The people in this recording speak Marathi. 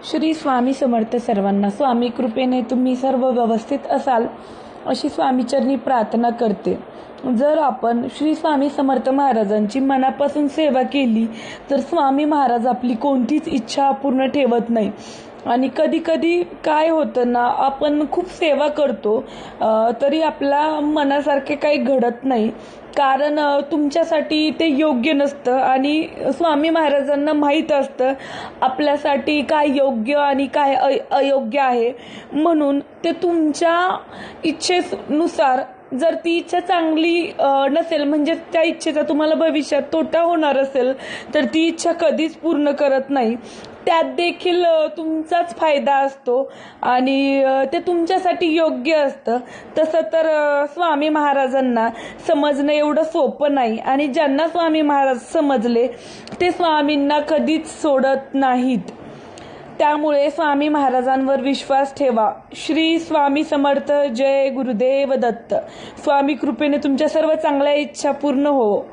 श्री स्वामी समर्थ सर्वांना. स्वामी कृपेने तुम्ही सर्व व्यवस्थित असाल अशी स्वामीचरणी प्रार्थना करते. जर आपण श्री स्वामी समर्थ महाराजांची मनापासून सेवा केली तर स्वामी महाराज आपली कोणतीच इच्छा अपूर्ण ठेवत नाही. आणि कधी कधी काय होतं ना, आपण खूप सेवा करतो तरी आपल्या मनासारखे काही घडत नाही, कारण तुमच्यासाठी ते योग्य नसतं आणि स्वामी महाराजांना माहीत असतं आपल्यासाठी काय योग्य आणि काय अयोग्य आहे. म्हणून ते तुमच्या इच्छेनुसार, जर ती इच्छा चांगली नसेल, म्हणजे त्या इच्छेचा तुम्हाला भविष्यात तोटा होणार असेल, तर ती इच्छा कधीच पूर्ण करत नाही. त्यात देखील तुमचाच फायदा असतो आणि ते तुमच्यासाठी योग्य असतं. तसं तर स्वामी महाराजांना समजणं एवढं सोपं नाही आणि ज्यांना स्वामी महाराज समजले ते स्वामींना कधीच सोडत नाहीत. त्यामुळे स्वामी महाराजांवर विश्वास ठेवा. श्री स्वामी समर्थ. जय गुरुदेव दत्त. स्वामी कृपेने तुमच्या सर्व चांगल्या इच्छा पूर्ण हो.